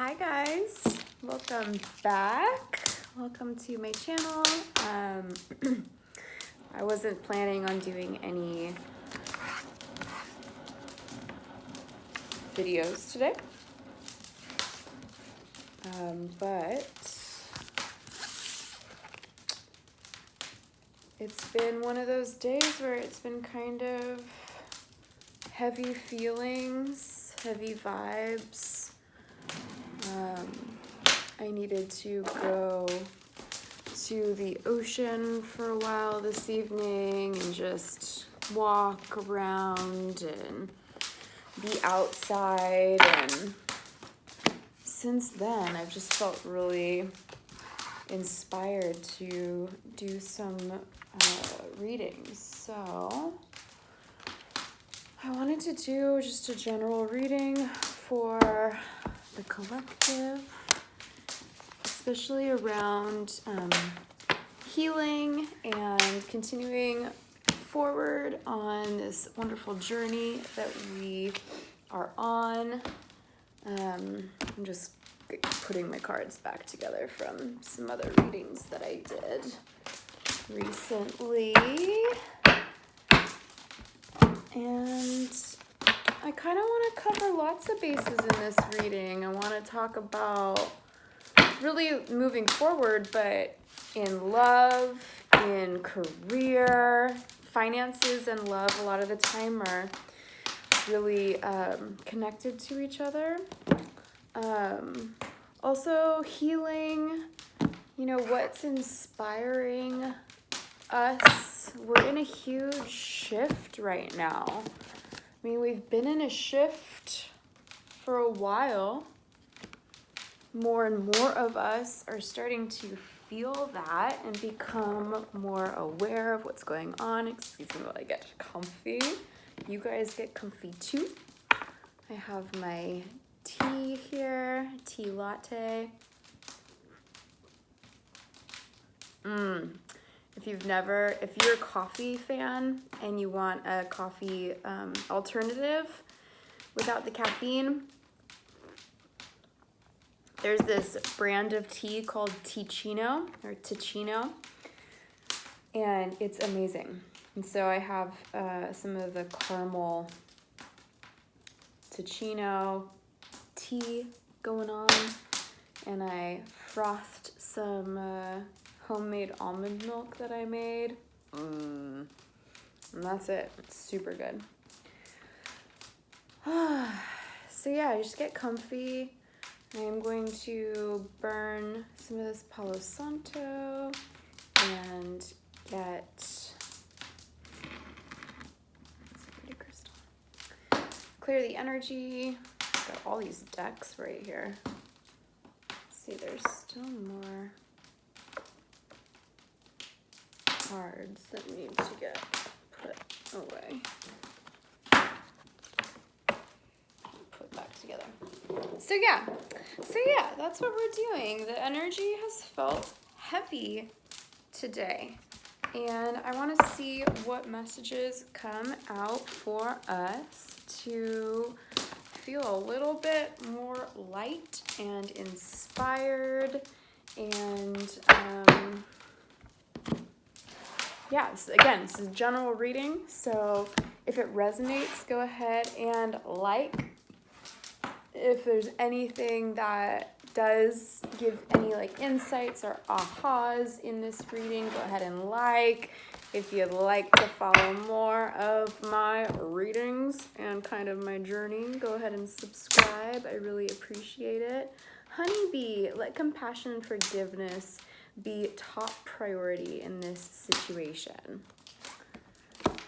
Hi guys, welcome back. Welcome to my channel. I wasn't planning on doing any videos today, but it's been one of those days where it's been kind of heavy feelings, heavy vibes. I needed to go to the ocean for a while this evening and just walk around and be outside, and since then I've just felt really inspired to do some readings. So I wanted to do just a general reading for the collective, especially around healing and continuing forward on this wonderful journey that we are on. I'm just putting my cards back together from some other readings that I did recently. And I kind of want to cover lots of bases in this reading. I want to talk about really moving forward, but in love, in career, finances and love a lot of the time are really connected to each other. Also healing, what's inspiring us. We're in a huge shift right now. I mean, we've been in a shift for a while. More and more of us are starting to feel that and become more aware of what's going on. Excuse me while I get comfy. You guys get comfy too. I have my tea here, tea latte. If you're a coffee fan and you want a coffee alternative without the caffeine, there's this brand of tea called Ticino, and it's amazing. And so I have some of the caramel Ticino tea going on, and I frothed some homemade almond milk that I made. And that's it. It's super good. So yeah, just get comfy. I'm going to burn some of this Palo Santo and get pretty crystal. Clear the energy. Got all these decks right here. Let's see, there's still more cards that need to get put away. Put back together. So yeah, that's what we're doing. The energy has felt heavy today, and I want to see what messages come out for us to feel a little bit more light and inspired. And again, this is a general reading, so if it resonates, go ahead and like. If there's anything that does give any insights or ahas in this reading, go ahead and like. If you'd like to follow more of my readings and kind of my journey, go ahead and subscribe. I really appreciate it. Honeybee, let compassion and forgiveness be top priority in this situation.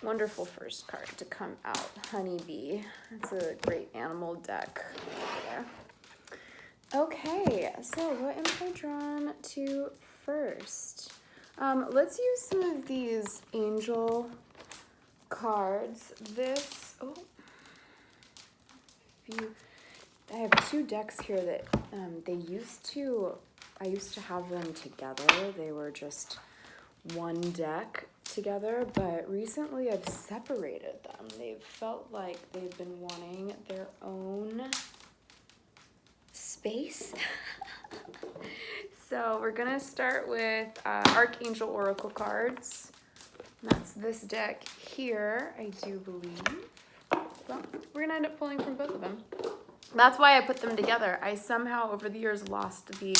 Wonderful first card to come out, Honeybee. It's a great animal deck there. Okay, so what am I drawn to first? Let's use some of these angel cards. I have two decks here that I used to have them together. They were just one deck together, but recently I've separated them. They've felt like they've been wanting their own space. So we're gonna start with Archangel Oracle cards. That's this deck here, I do believe. Well, we're gonna end up pulling from both of them. That's why I put them together. I somehow over the years lost the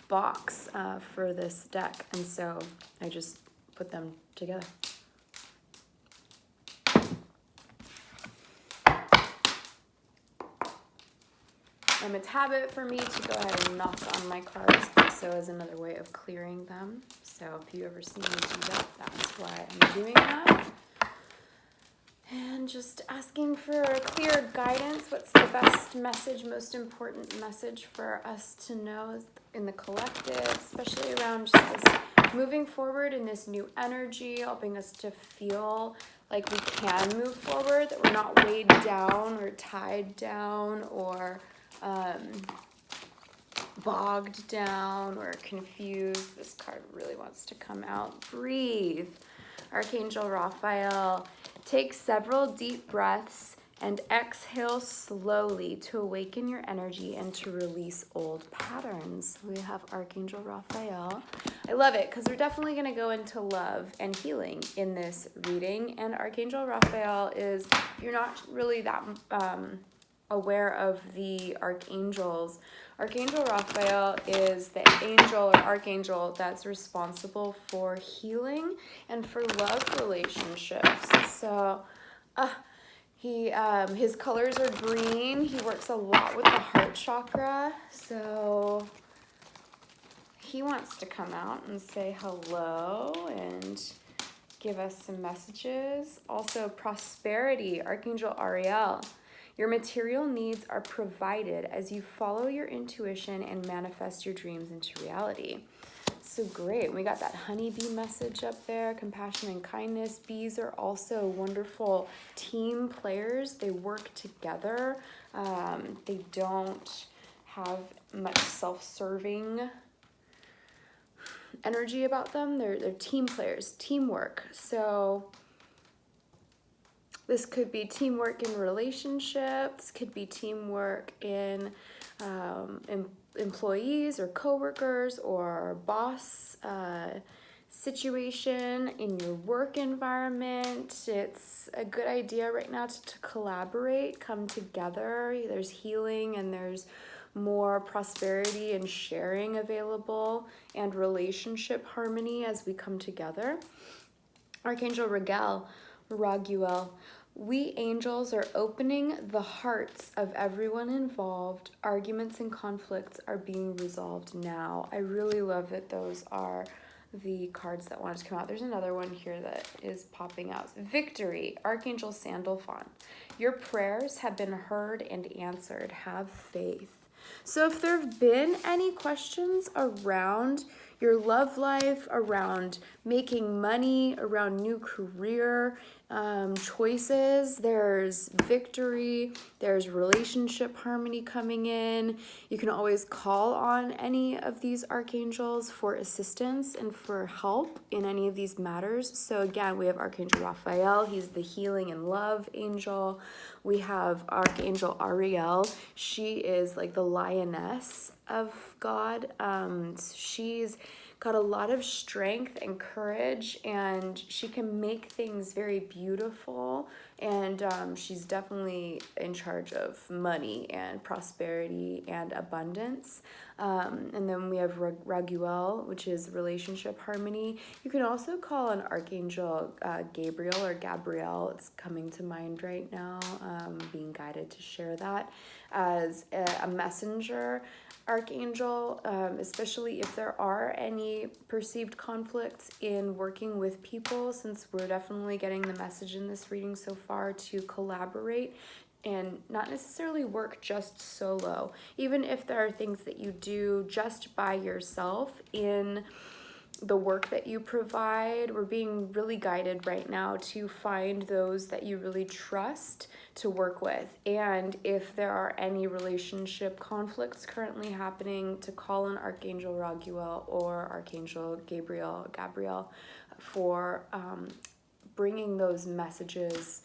box for this deck, and so I just put them together. It's habit for me to go ahead and knock on my cards, so as another way of clearing them. So if you ever see me do that, that's why I'm doing that. And just asking for clear guidance. What's the best message, most important message for us to know in the collective, especially around just this moving forward in this new energy, helping us to feel like we can move forward, that we're not weighed down or tied down or bogged down or confused. This card really wants to come out. Breathe. Archangel Raphael. Take several deep breaths and exhale slowly to awaken your energy and to release old patterns. We have Archangel Raphael. I love it because we're definitely going to go into love and healing in this reading. And Archangel Raphael is, if you're not really that aware of the archangels, Archangel Raphael is the angel or archangel that's responsible for healing and for love relationships. So his colors are green. He works a lot with the heart chakra. So he wants to come out and say hello and give us some messages. Also prosperity, Archangel Ariel. Your material needs are provided as you follow your intuition and manifest your dreams into reality. So great. We got that honeybee message up there, compassion and kindness. Bees are also wonderful team players. They work together. They don't have much self-serving energy about them. They're team players, teamwork. So this could be teamwork in relationships, could be teamwork in employees or coworkers or boss situation in your work environment. It's a good idea right now to collaborate, come together. There's healing and there's more prosperity and sharing available and relationship harmony as we come together. Archangel Raguel. We angels are opening the hearts of everyone involved. Arguments and conflicts are being resolved now. I really love that those are the cards that wanted to come out. There's another one here that is popping out. Victory, Archangel Sandalphon. Your prayers have been heard and answered. Have faith. So if there have been any questions around your love life, around making money, around new career choices, there's victory, there's relationship harmony coming in. You can always call on any of these archangels for assistance and for help in any of these matters. So again, we have Archangel Raphael. He's the healing and love angel. We have Archangel Ariel. She is like the lioness of God. She's got a lot of strength and courage, and she can make things very beautiful, and she's definitely in charge of money and prosperity and abundance. And then we have Raguel, which is relationship harmony. You can also call on Archangel Gabriel or Gabrielle. It's coming to mind right now, being guided to share that as a messenger archangel, especially if there are any perceived conflicts in working with people, since we're definitely getting the message in this reading so far to collaborate and not necessarily work just solo. Even if there are things that you do just by yourself in the work that you provide, we're being really guided right now to find those that you really trust to work with. And if there are any relationship conflicts currently happening, to call on Archangel Raguel or Archangel Gabriel for bringing those messages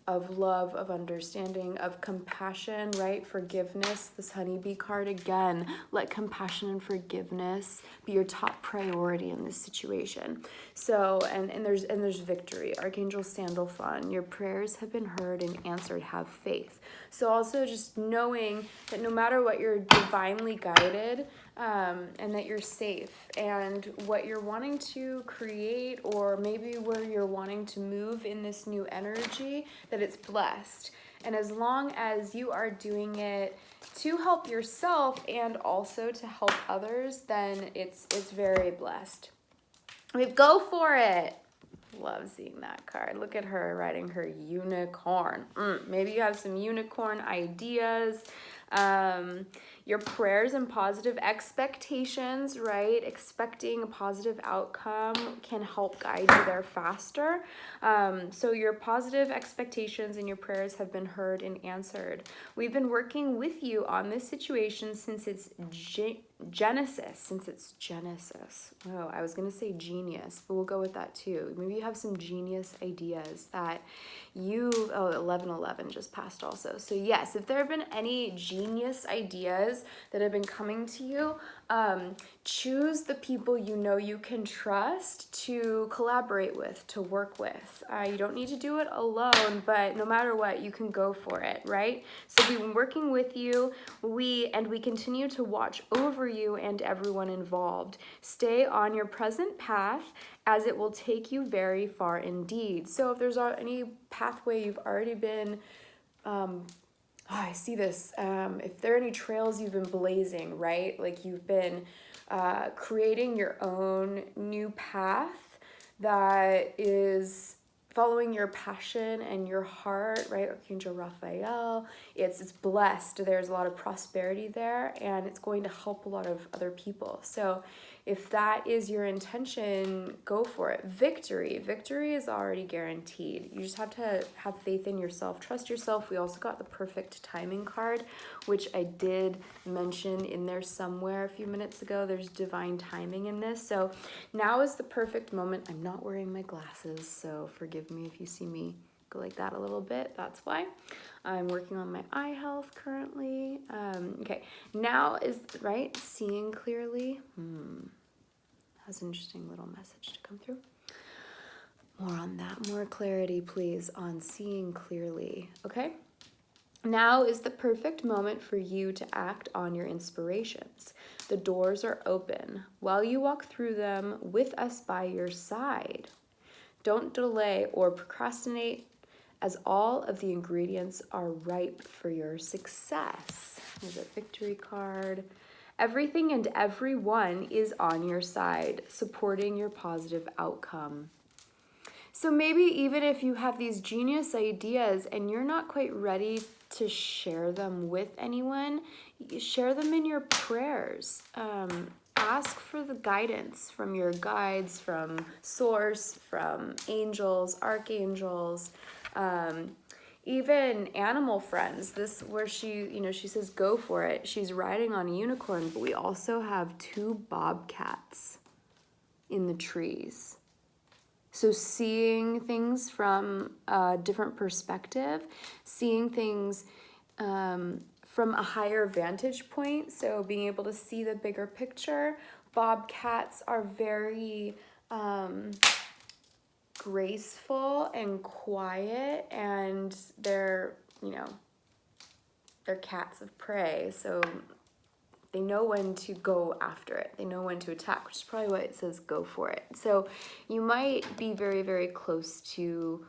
of love, of understanding, of compassion, right? Forgiveness, this honeybee card again. Let compassion and forgiveness be your top priority in this situation. So, and there's victory. Archangel Sandalphon, your prayers have been heard and answered. Have faith. So also just knowing that no matter what, you're divinely guided, and that you're safe, and what you're wanting to create, or maybe where you're wanting to move in this new energy, that it's blessed. And as long as you are doing it to help yourself and also to help others, then it's very blessed. We go for it. Love seeing that card. Look at her riding her unicorn. Maybe you have some unicorn ideas. Your prayers and positive expectations, right? Expecting a positive outcome can help guide you there faster. So your positive expectations and your prayers have been heard and answered. We've been working with you on this situation since its genesis. Oh, I was going to say genius, but we'll go with that too. Maybe you have some genius ideas that you, 1111 just passed also. So yes, if there have been any genius ideas that have been coming to you, choose the people you know you can trust to collaborate with, to work with. You don't need to do it alone, but no matter what, you can go for it, right? So we've been working with you, we continue to watch over you and everyone involved. Stay on your present path, as it will take you very far indeed. So if there's any pathway you've already been, I see this, if there are any trails you've been blazing, right? Like you've been creating your own new path that is following your passion and your heart, right? Archangel Raphael, it's blessed. There's a lot of prosperity there, and it's going to help a lot of other people. So if that is your intention, go for it. Victory is already guaranteed. You just have to have faith in yourself, trust yourself. We also got the perfect timing card, which I did mention in there somewhere a few minutes ago. There's divine timing in this. So now is the perfect moment. I'm not wearing my glasses, so forgive me if you see me go like that a little bit. That's why. I'm working on my eye health currently. Okay, now is, right, seeing clearly. Has an interesting little message to come through. More on that, more clarity, please, on seeing clearly, okay? Now is the perfect moment for you to act on your inspirations. The doors are open while you walk through them with us by your side. Don't delay or procrastinate, as all of the ingredients are ripe for your success. There's a victory card. Everything and everyone is on your side, supporting your positive outcome. So maybe even if you have these genius ideas and you're not quite ready to share them with anyone, share them in your prayers. Ask for the guidance from your guides, from Source, from angels, archangels, even animal friends. This where she says go for it. She's riding on a unicorn, but we also have 2 bobcats in the trees. So seeing things from a different perspective, seeing things from a higher vantage point, so being able to see the bigger picture. Bobcats are very graceful and quiet, and they're cats of prey, so they know when to go after it. They know when to attack, which is probably why it says go for it. So you might be very, very close to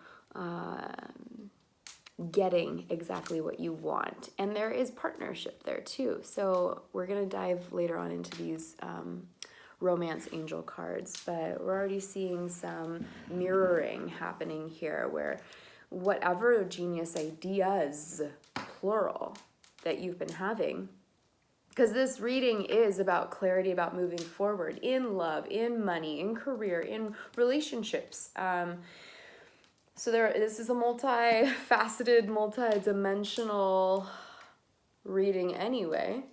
getting exactly what you want. And there is partnership there too. So we're going to dive later on into these romance angel cards, but we're already seeing some mirroring happening here where whatever genius ideas, plural, that you've been having, because this reading is about clarity, about moving forward in love, in money, in career, in relationships. So this is a multifaceted, multi-dimensional reading anyway.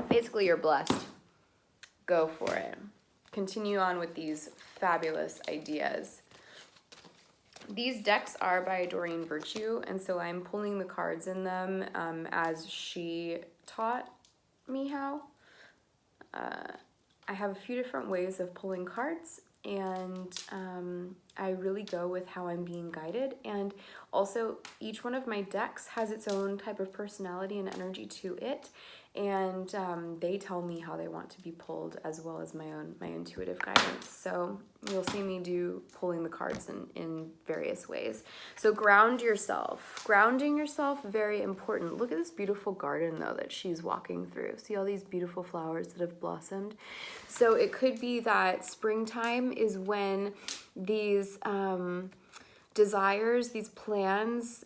Basically, you're blessed. Go for it. Continue on with these fabulous ideas. These decks are by Doreen Virtue, and so I'm pulling the cards in them as she taught me how. I have a few different ways of pulling cards, and I really go with how I'm being guided. And also, each one of my decks has its own type of personality and energy to it, and they tell me how they want to be pulled, as well as my intuitive guidance. So you'll see me do pulling the cards in various ways. So ground yourself. Grounding yourself, very important. Look at this beautiful garden, though, that she's walking through. See all these beautiful flowers that have blossomed? So it could be that springtime is when these desires, these plans,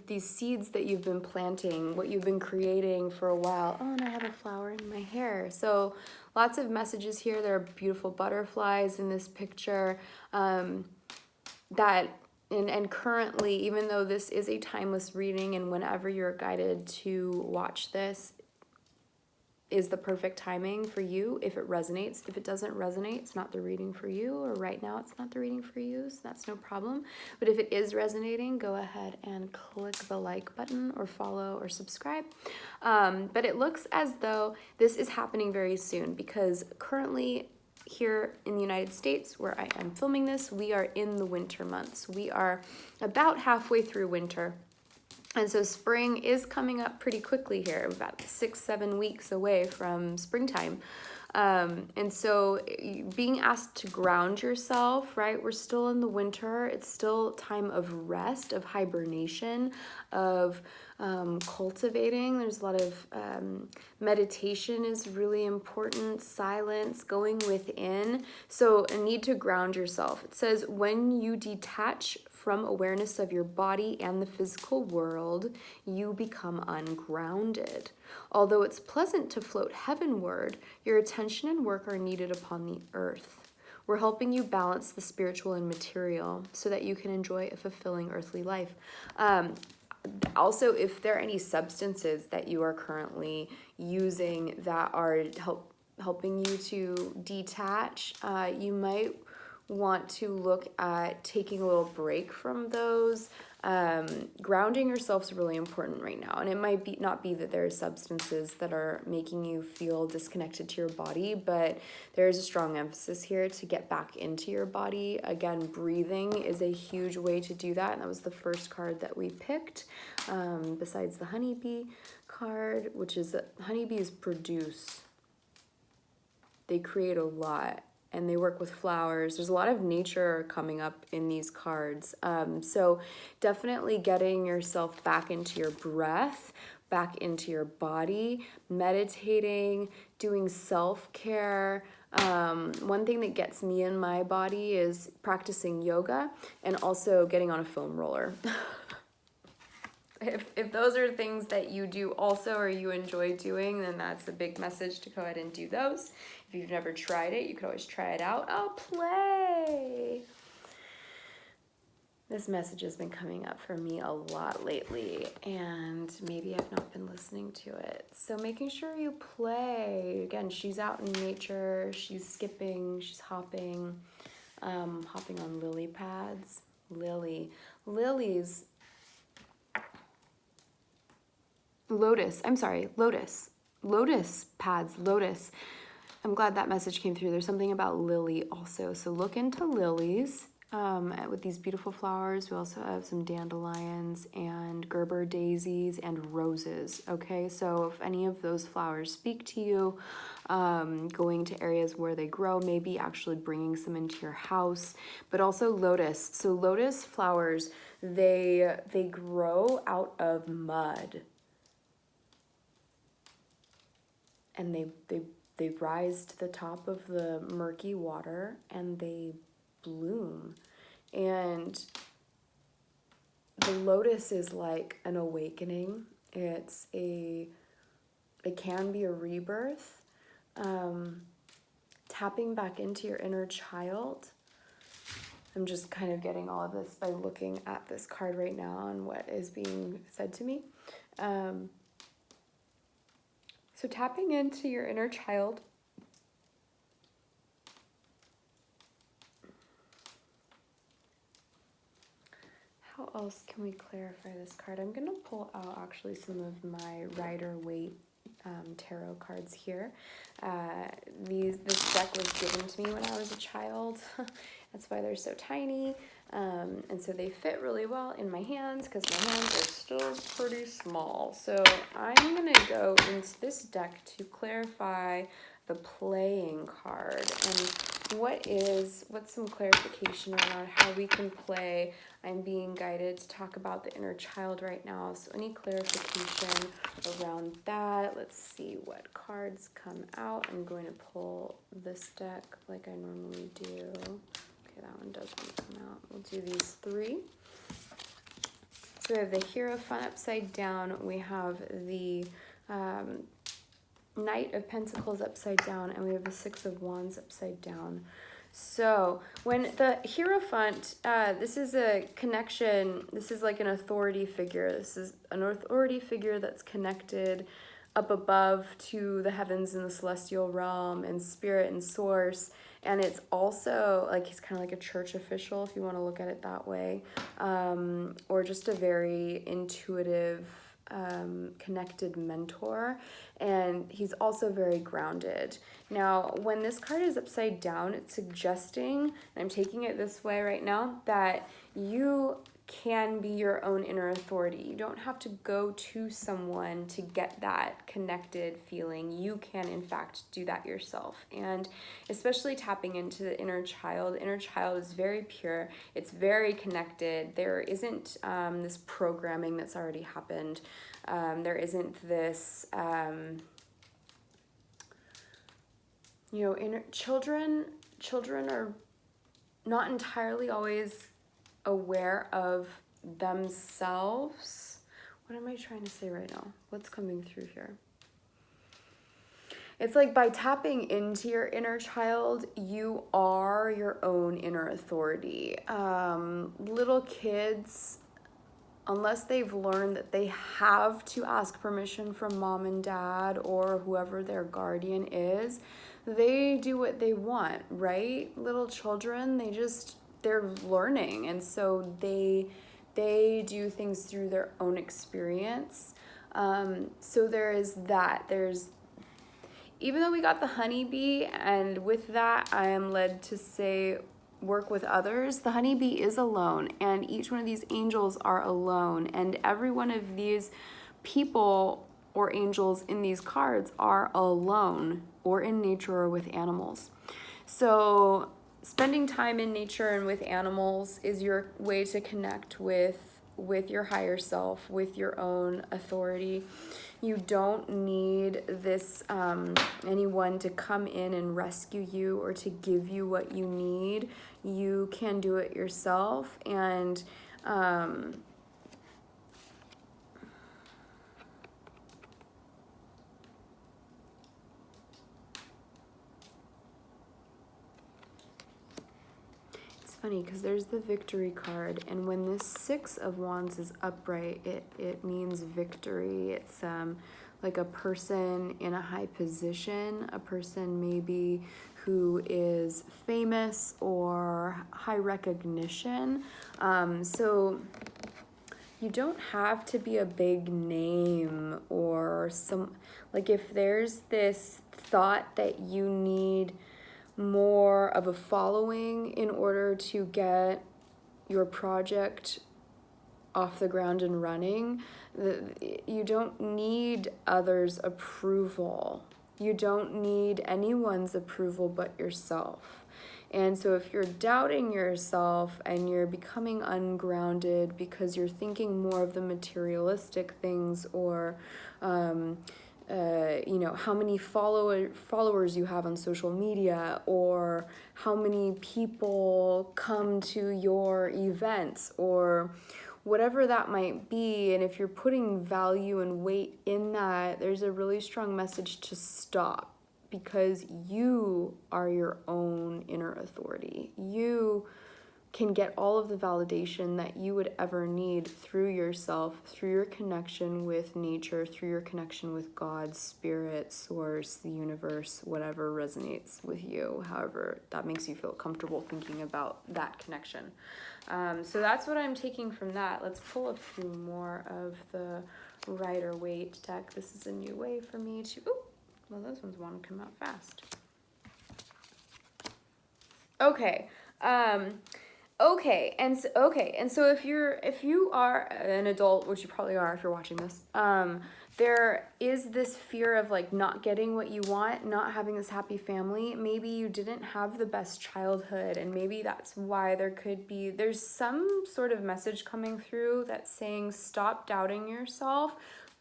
these seeds that you've been planting, what you've been creating for a while. Oh, and I have a flower in my hair. So lots of messages here. There are beautiful butterflies in this picture. And currently, even though this is a timeless reading, and whenever you're guided to watch this is the perfect timing for you, if it resonates. If it doesn't resonate, it's not the reading for you, or right now it's not the reading for you, so that's no problem. But if it is resonating, go ahead and click the like button, or follow, or subscribe. But it looks as though this is happening very soon, because currently here in the United States, where I am filming this, we are in the winter months. We are about halfway through winter. And so spring is coming up pretty quickly here, about 6-7 weeks away from springtime. And so being asked to ground yourself, right? We're still in the winter. It's still time of rest, of hibernation, of cultivating. There's a lot of meditation is really important, silence, going within. So a need to ground yourself. It says, when you detach from awareness of your body and the physical world, you become ungrounded. Although it's pleasant to float heavenward, your attention and work are needed upon the earth. We're helping you balance the spiritual and material so that you can enjoy a fulfilling earthly life. Also, if there are any substances that you are currently using that are helping you to detach, you might want to look at taking a little break from those. Grounding yourself is really important right now, and it might not be that there are substances that are making you feel disconnected to your body, but there is a strong emphasis here to get back into your body. Again, breathing is a huge way to do that, and that was the first card that we picked, besides the honeybee card, which is that honeybees produce. They create a lot, and they work with flowers. There's a lot of nature coming up in these cards. So definitely getting yourself back into your breath, back into your body, meditating, doing self-care. One thing that gets me in my body is practicing yoga, and also getting on a foam roller. If those are things that you do also, or you enjoy doing, then that's a big message to go ahead and do those. If you've never tried it, you could always try it out. Oh, play! This message has been coming up for me a lot lately, and maybe I've not been listening to it. So making sure you play. Again, she's out in nature, she's skipping, she's hopping, hopping on lily pads. Lilies. Lotus pads, lotus. I'm glad that message came through. There's something about lily also. So look into lilies with these beautiful flowers. We also have some dandelions and Gerber daisies and roses. Okay, so if any of those flowers speak to you, going to areas where they grow, maybe actually bringing some into your house, but also lotus. So lotus flowers, they grow out of mud. And they rise to the top of the murky water, and they bloom. And the lotus is like an awakening. It can be a rebirth. Tapping back into your inner child. I'm just kind of getting all of this by looking at this card right now and what is being said to me. So tapping into your inner child. how else can we clarify this card? I'm going to pull out actually some of my Rider-Waite tarot cards here. This deck was given to me when I was a child. That's why they're so tiny. And so they fit really well in my hands because my hands are still pretty small. So I'm going to go into this deck to clarify the playing card and what's some clarification around how we can play. I'm being guided to talk about the inner child right now, so any clarification around that. Let's see what cards come out. I'm going to pull this deck like I normally do. Okay, that one doesn't come out. We'll do these three. So we have the Hierophant upside down, we have the Knight of Pentacles upside down, and we have the Six of Wands upside down. So when the Hierophant, this is a connection, this is like an authority figure. This is an authority figure that's connected up above to the heavens and the celestial realm and spirit and source. And it's also like he's kind of like a church official, if you want to look at it that way, or just a very intuitive, connected mentor. And he's also very grounded. Now, when this card is upside down, it's suggesting, and I'm taking it this way right now, that you can be your own inner authority. You don't have to go to someone to get that connected feeling. You can, in fact, do that yourself. And especially tapping into the inner child. Inner child is very pure. It's very connected. There isn't this programming that's already happened. There isn't this, inner children are not entirely always aware of themselves. What am I trying to say right now? What's coming through here? It's like by tapping into your inner child, you are your own inner authority. Little kids, unless they've learned that they have to ask permission from mom and dad or whoever their guardian is, they do what they want, right? Little children, they're learning, and so they do things through their own experience. So there is that. Even though we got the honeybee, and with that I am led to say work with others, the honeybee is alone, and each one of these angels are alone, and every one of these people or angels in these cards are alone or in nature or with animals. So spending time in nature and with animals is your way to connect with your higher self, with your own authority. You don't need this anyone to come in and rescue you or to give you what you need. You can do it yourself, and funny because there's the Victory card, and when this Six of Wands is upright, it means victory. It's like a person in a high position, a person maybe who is famous or high recognition. So you don't have to be a big name or like if there's this thought that you need more of a following in order to get your project off the ground and running, you don't need others' approval. You don't need anyone's approval but yourself. And so if you're doubting yourself and you're becoming ungrounded because you're thinking more of the materialistic things, or how many followers you have on social media, or how many people come to your events, or whatever that might be, and if you're putting value and weight in that, there's a really strong message to stop, because you are your own inner authority. You can get all of the validation that you would ever need through yourself, through your connection with nature, through your connection with God, spirit, source, the universe, whatever resonates with you, however that makes you feel comfortable thinking about that connection. So that's what I'm taking from that. Let's pull a few more of the Rider-Waite deck. This is a new way for me to, well, those ones want to come out fast. Okay. And so if you are an adult, which you probably are if you're watching this, there is this fear of like not getting what you want, not having this happy family. Maybe you didn't have the best childhood, and maybe that's why there's some sort of message coming through that's saying stop doubting yourself.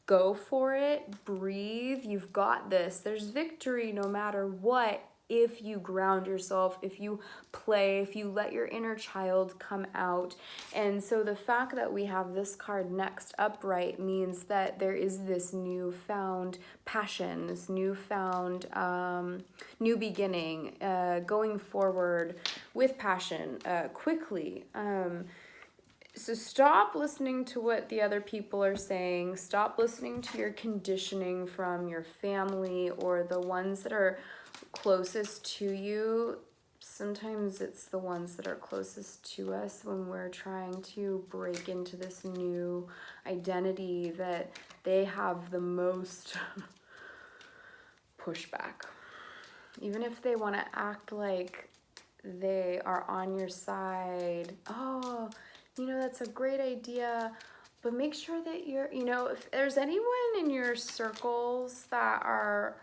Go for it, breathe, you've got this. There's victory no matter what. If you ground yourself, if you play, if you let your inner child come out. And so the fact that we have this card next upright means that there is this newfound passion, this newfound new beginning, going forward with passion quickly. So stop listening to what the other people are saying. Stop listening to your conditioning from your family or the ones that are closest to you. Sometimes it's the ones that are closest to us when we're trying to break into this new identity that they have the most pushback. Even if they want to act like they are on your side. Oh, that's a great idea. But make sure that you're, if there's anyone in your circles that are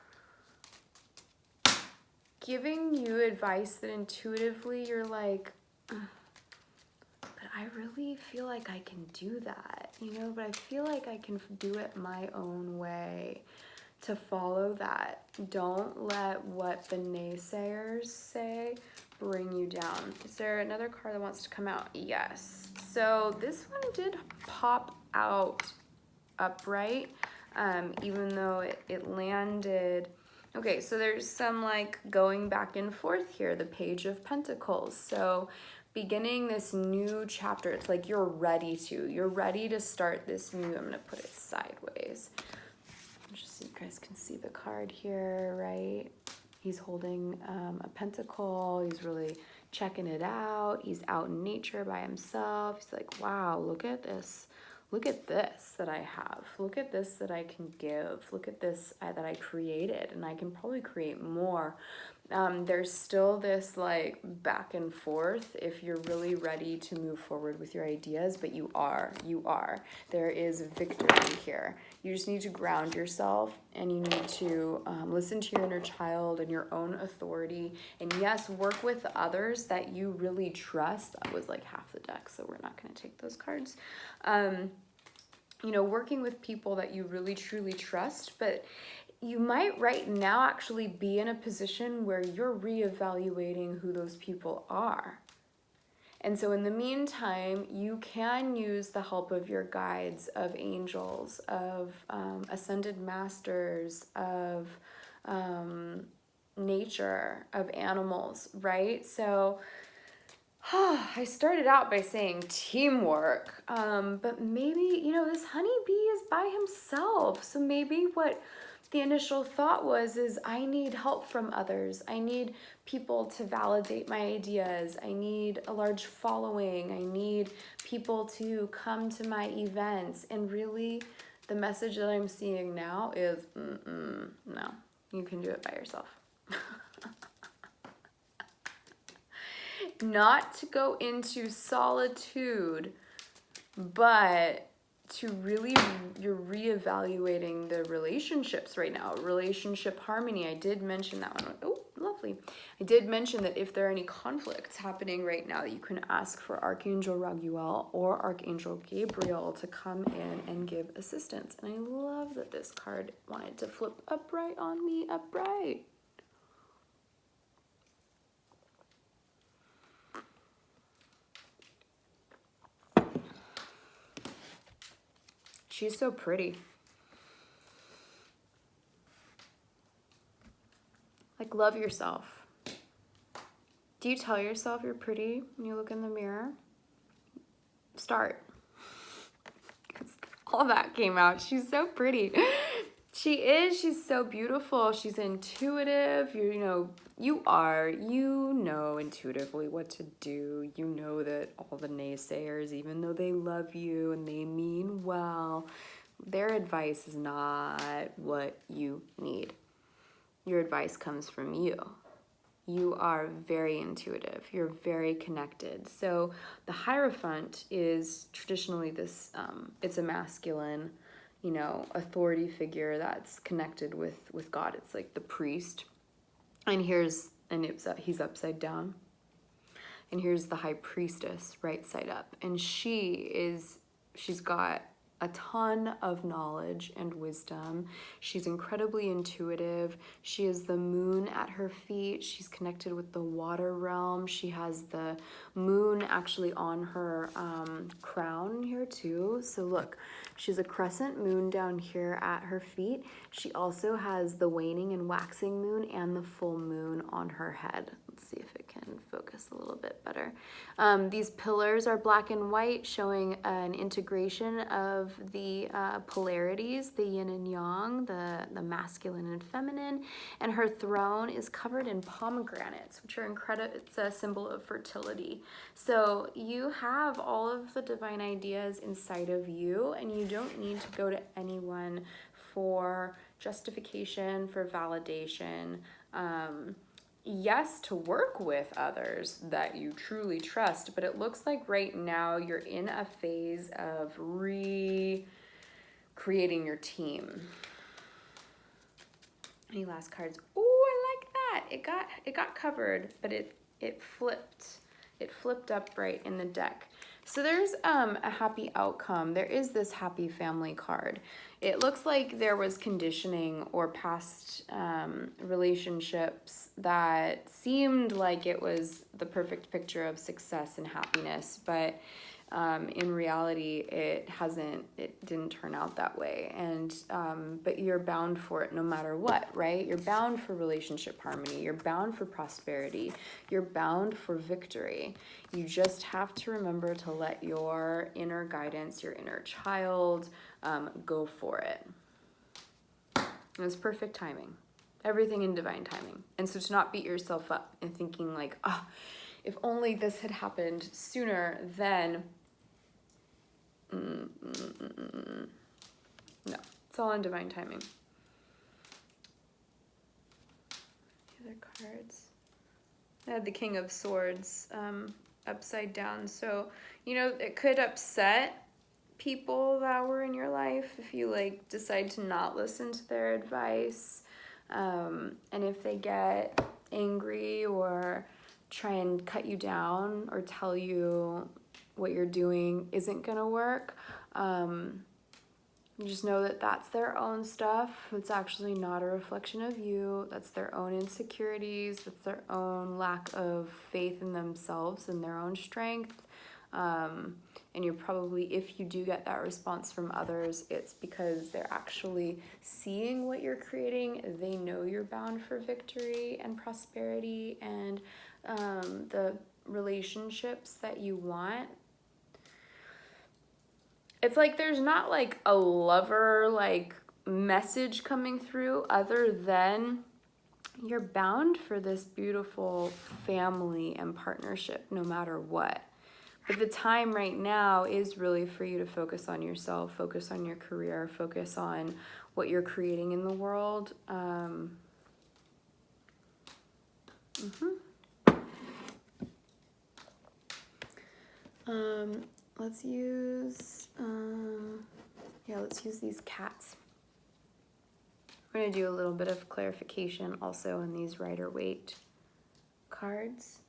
giving you advice that intuitively you're like, but I really feel like I can do that, but I feel like I can do it my own way. To follow that. Don't let what the naysayers say bring you down. Is there another card that wants to come out? Yes. So this one did pop out upright, even though it landed. Okay, so there's some like going back and forth here, the Page of Pentacles. So beginning this new chapter, it's like you're ready to start this new, I'm gonna put it sideways. Just so you guys can see the card here, right? He's holding a pentacle. He's really checking it out. He's out in nature by himself. He's like, wow, look at this. Look at this that I have. Look at this that I can give. Look at this that I created, and I can probably create more. There's still this like back and forth if you're really ready to move forward with your ideas, but you are. There is victory here. You just need to ground yourself, and you need to listen to your inner child and your own authority. And yes, work with others that you really trust. That was like half the deck, so we're not going to take those cards. Working with people that you really truly trust, but you might right now actually be in a position where you're reevaluating who those people are. And so in the meantime, you can use the help of your guides, of angels, of ascended masters, of nature, of animals, right? So I started out by saying teamwork, but maybe, this honeybee is by himself. So maybe what the initial thought is I need help from others. I need people to validate my ideas. I need a large following. I need people to come to my events. And really, the message that I'm seeing now is, no, you can do it by yourself. Not to go into solitude, but to really, you're reevaluating the relationships right now. Relationship harmony. I did mention that one. Oh, lovely. I did mention that if there are any conflicts happening right now, you can ask for Archangel Raguel or Archangel Gabriel to come in and give assistance. And I love that this card wanted to flip upright on me, upright. She's so pretty. Like, love yourself. Do you tell yourself you're pretty when you look in the mirror? Start. 'Cause all that came out. She's so pretty. She is. She's so beautiful. She's intuitive. You know intuitively what to do. You know that all the naysayers, even though they love you and they mean well, their advice is not what you need. Your advice comes from you. You are very intuitive. You're very connected. So the Hierophant is traditionally this, it's a masculine, authority figure that's connected with God. It's like the priest. And he's upside down. And here's the High Priestess right side up. And she's got a ton of knowledge and wisdom. She's incredibly intuitive. She is the moon at her feet. She's connected with the water realm. She has the moon actually on her crown here too. So look, she's a crescent moon down here at her feet. She also has the waning and waxing moon and the full moon on her head. Let's see if it can focus a little bit better. These pillars are black and white, showing an integration of the polarities, the yin and yang, the masculine and feminine. And her throne is covered in pomegranates, which are incredible. It's a symbol of fertility. So you have all of the divine ideas inside of you, and you don't need to go to anyone for justification, for validation. Yes, to work with others that you truly trust, but it looks like right now you're in a phase of recreating your team. Any last cards? Oh, I like that. It got covered, but it flipped upright in the deck. So there's a happy outcome. There is this happy family card. It looks like there was conditioning or past relationships that seemed like it was the perfect picture of success and happiness, but in reality, it didn't turn out that way. And but you're bound for it no matter what, right? You're bound for relationship harmony. You're bound for prosperity. You're bound for victory. You just have to remember to let your inner guidance, your inner child, go for it. It was perfect timing. Everything in divine timing. And so to not beat yourself up and thinking like, if only this had happened sooner, then no, it's all in divine timing. The other cards. I had the King of Swords upside down. So, it could upset people that were in your life if you decide to not listen to their advice. And if they get angry or try and cut you down or tell you what you're doing isn't gonna work, just know that that's their own stuff. It's actually not a reflection of you. That's their own insecurities. That's their own lack of faith in themselves and their own strength. And you're probably, if you do get that response from others, it's because they're actually seeing what you're creating. They know you're bound for victory and prosperity and the relationships that you want. It's like there's not a lover message coming through other than you're bound for this beautiful family and partnership no matter what. But the time right now is really for you to focus on yourself, focus on your career, focus on what you're creating in the world. Let's use, let's use these cats. We're going to do a little bit of clarification also in these Rider-Waite cards.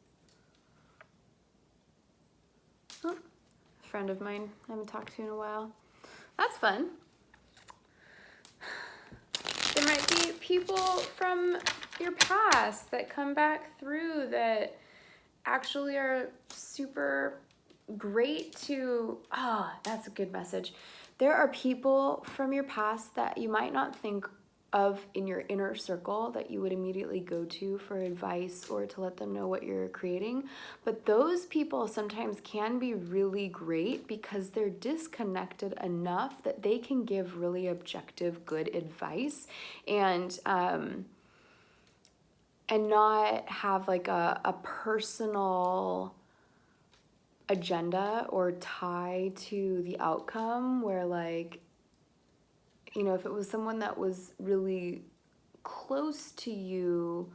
Oh, a friend of mine I haven't talked to in a while. That's fun. There might be people from your past that come back through that actually are super great to, that's a good message. There are people from your past that you might not think in your inner circle that you would immediately go to for advice or to let them know what you're creating. But those people sometimes can be really great because they're disconnected enough that they can give really objective, good advice, and not have like a personal agenda or tie to the outcome, where like, you know, if it was someone that was really close to you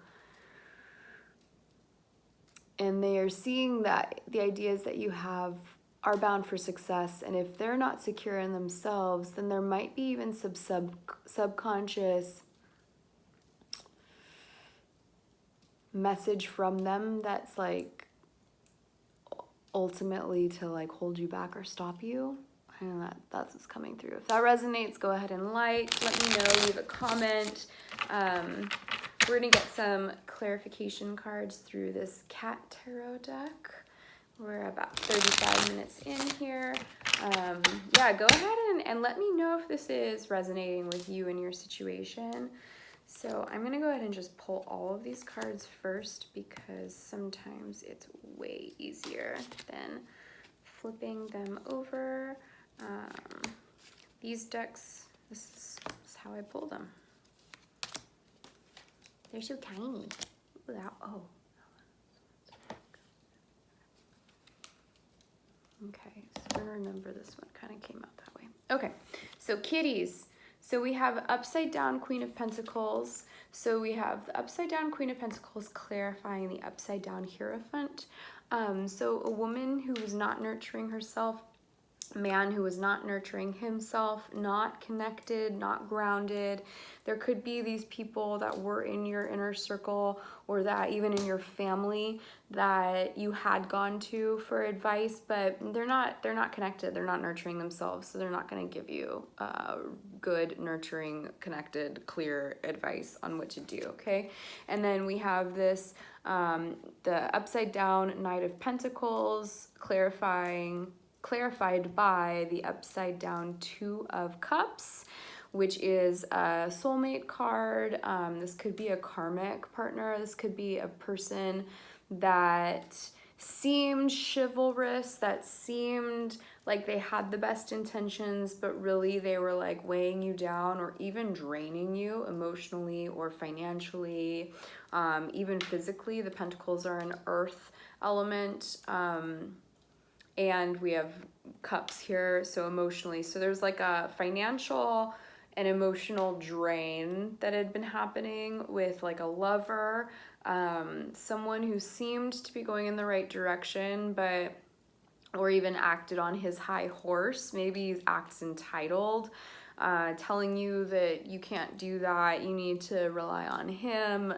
and they are seeing that the ideas that you have are bound for success, and if they're not secure in themselves, then there might be even some subconscious message from them that's like ultimately to like hold you back or stop you. And that's what's coming through. If that resonates, go ahead and like, let me know, leave a comment. We're gonna get some clarification cards through this cat tarot deck. We're about 35 minutes in here. Yeah, go ahead and let me know if this is resonating with you and your situation. So I'm gonna go ahead and just pull all of these cards first, because sometimes it's way easier than flipping them over. These decks, this is how I pull them. They're so tiny. Oh. Okay, so I'm gonna remember this one kind of came out that way. Okay, so kitties. So we have upside down Queen of Pentacles. So we have the upside down Queen of Pentacles clarifying the upside down Hierophant. So a woman who was not nurturing herself, man who was not nurturing himself, not connected, not grounded. There could be these people that were in your inner circle, or that even in your family that you had gone to for advice, but they're not connected, they're not nurturing themselves, so they're not going to give you good, nurturing, connected, clear advice on what to do, okay? And then we have this the upside down Knight of Pentacles clarified by the upside down Two of Cups, which is a soulmate card. This could be a karmic partner. This could be a person that seemed chivalrous, that seemed like they had the best intentions, but really they were like weighing you down or even draining you emotionally or financially, even physically. The Pentacles are an earth element. And we have cups here, so emotionally. So there's like a financial and emotional drain that had been happening with like a lover, someone who seemed to be going in the right direction, but, or even acted on his high horse. Maybe he acts entitled, telling you that you can't do that, you need to rely on him,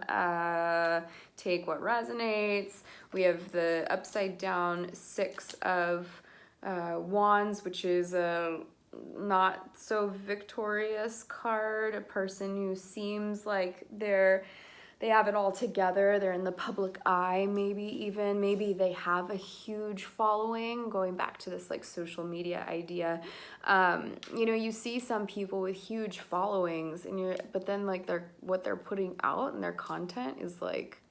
take what resonates. We have the upside down Six of Wands, which is a not so victorious card, a person who seems like they have it all together, they're in the public eye, maybe they have a huge following, going back to this like social media idea. You know, you see some people with huge followings but then like what they're putting out and their content is like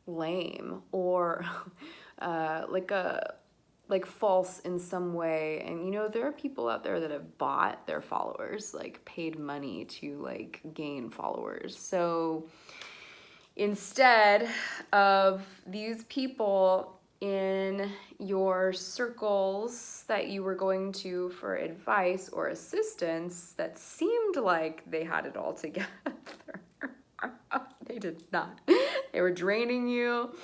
lame, or like false in some way. And you know, there are people out there that have bought their followers, like paid money to like gain followers. So instead of these people in your circles that you were going to for advice or assistance that seemed like they had it all together, they did not. They were draining you.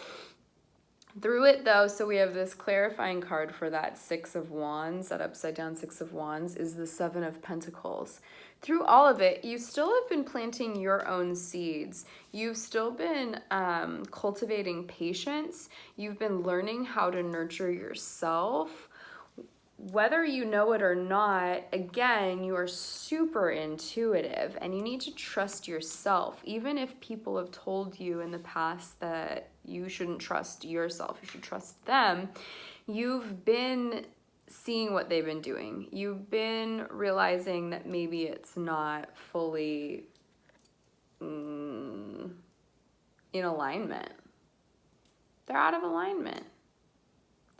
Through it though, so we have this clarifying card for that Six of Wands, that upside down Six of Wands is the Seven of Pentacles. Through all of it, you still have been planting your own seeds. You've still been cultivating patience. You've been learning how to nurture yourself. Whether you know it or not, again, you are super intuitive and you need to trust yourself. Even if people have told you in the past that you shouldn't trust yourself, you should trust them, you've been seeing what they've been doing. You've been realizing that maybe it's not fully in alignment. They're out of alignment.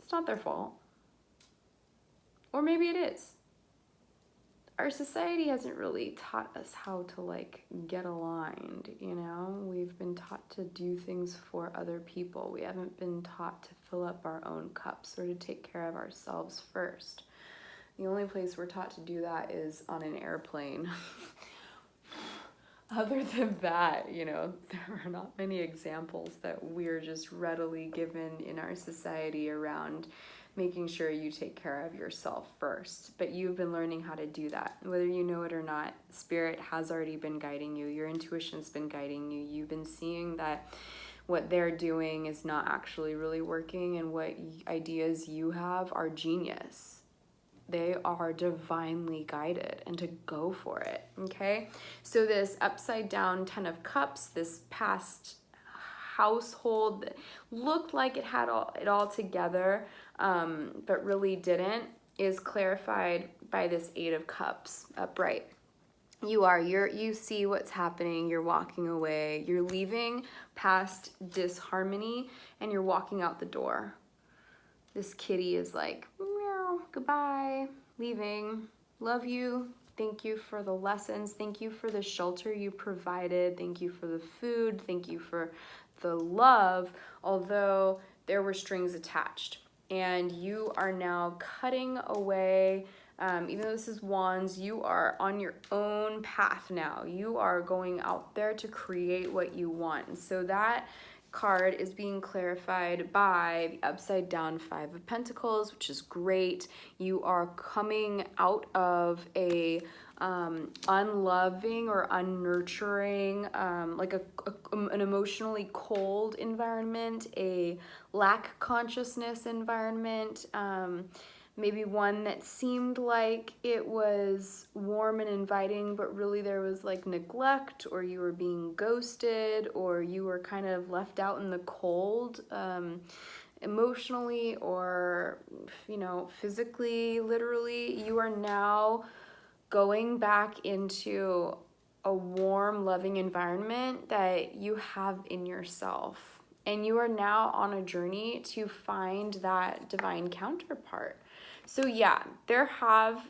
It's not their fault. Or maybe it is. Our society hasn't really taught us how to like get aligned, you know? We've been taught to do things for other people. We haven't been taught to fill up our own cups or to take care of ourselves first. The only place we're taught to do that is on an airplane. Other than that, you know, there are not many examples that we're just readily given in our society around making sure you take care of yourself first. But you've been learning how to do that. Whether you know it or not, Spirit has already been guiding you. Your intuition's been guiding you. You've been seeing that what they're doing is not actually really working, and what ideas you have are genius. They are divinely guided, and to go for it, okay? So this upside down 10 of Cups, this past household that looked like it had it all together, but really didn't, is clarified by this 8 of Cups upright. You see what's happening, you're walking away, you're leaving past disharmony, and you're walking out the door. This kitty is like, meow, goodbye, leaving, love you, thank you for the lessons, thank you for the shelter you provided, thank you for the food, thank you for the love, although there were strings attached. And you are now cutting away, even though this is Wands, you are on your own path now. You are going out there to create what you want. And so that card is being clarified by the upside down 5 of Pentacles, which is great. You are coming out of a unloving or unnurturing, like an emotionally cold environment, a lack consciousness environment, maybe one that seemed like it was warm and inviting, but really there was like neglect, or you were being ghosted, or you were kind of left out in the cold, emotionally or, you know, physically, literally. You are now going back into a warm, loving environment that you have in yourself. And you are now on a journey to find that divine counterpart. So yeah, there have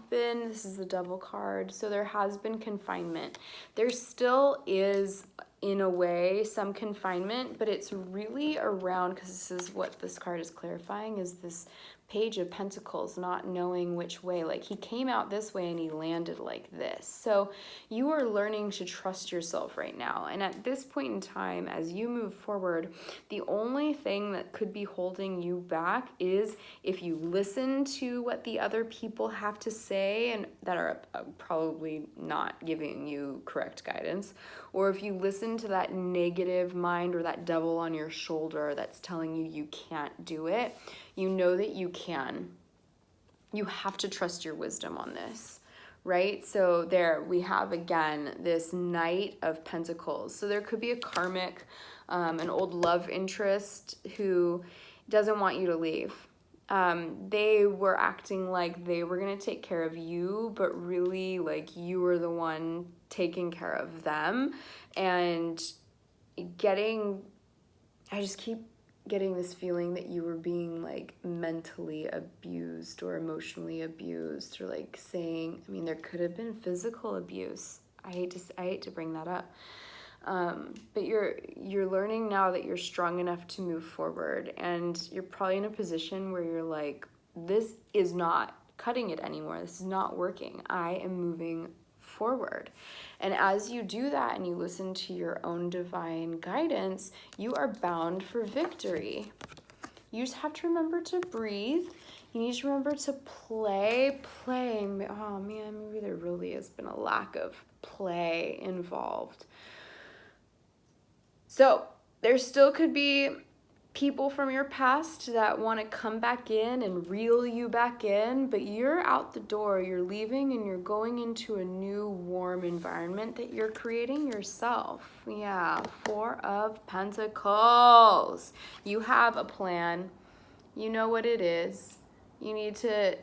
been, this is the Devil card, so there has been confinement. There still is, in a way, some confinement, but it's really around, because this is what this card is clarifying, is this Page of Pentacles, not knowing which way. Like, he came out this way and he landed like this. So you are learning to trust yourself right now. And at this point in time, as you move forward, the only thing that could be holding you back is if you listen to what the other people have to say and that are probably not giving you correct guidance, or if you listen to that negative mind or that devil on your shoulder that's telling you you can't do it. You know that you can. You have to trust your wisdom on this, right? So there we have, again, this Knight of Pentacles. So there could be a karmic, an old love interest who doesn't want you to leave. They were acting like they were going to take care of you, but really like you were the one taking care of them. And I just keep getting this feeling that you were being like mentally abused or emotionally abused, or like saying, I mean, there could have been physical abuse. I hate to bring that up. But you're learning now that you're strong enough to move forward, and you're probably in a position where you're like, this is not cutting it anymore. This is not working. I am moving forward. And as you do that and you listen to your own divine guidance, you are bound for victory. You just have to remember to breathe. You need to remember to play. Oh man, maybe there really has been a lack of play involved. So there still could be people from your past that want to come back in and reel you back in, but you're out the door, you're leaving, and you're going into a new warm environment that you're creating yourself. Yeah, 4 of Pentacles. You have a plan. You know what it is. You need to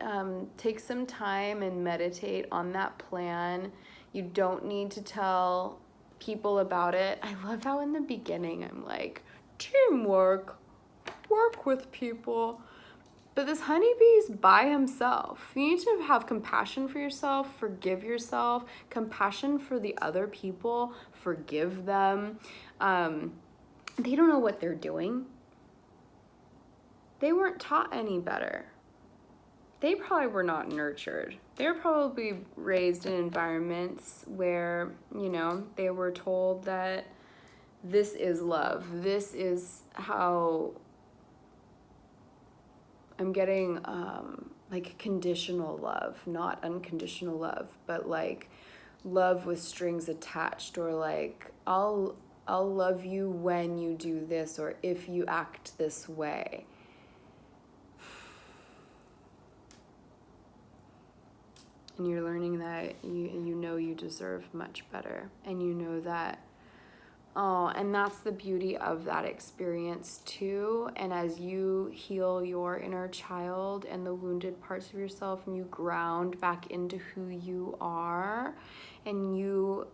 take some time and meditate on that plan. You don't need to tell people about it. I love how in the beginning I'm like, teamwork, work with people. But this honeybee's by himself. You need to have compassion for yourself, forgive yourself, compassion for the other people, forgive them. They don't know what they're doing. They weren't taught any better. They probably were not nurtured. They were probably raised in environments where, you know, they were told that this is love. This is how I'm getting like conditional love, not unconditional love, but like love with strings attached, or like I'll love you when you do this or if you act this way. And you're learning that you know you deserve much better, and you know that, oh, and that's the beauty of that experience too. And as you heal your inner child and the wounded parts of yourself, and you ground back into who you are, and you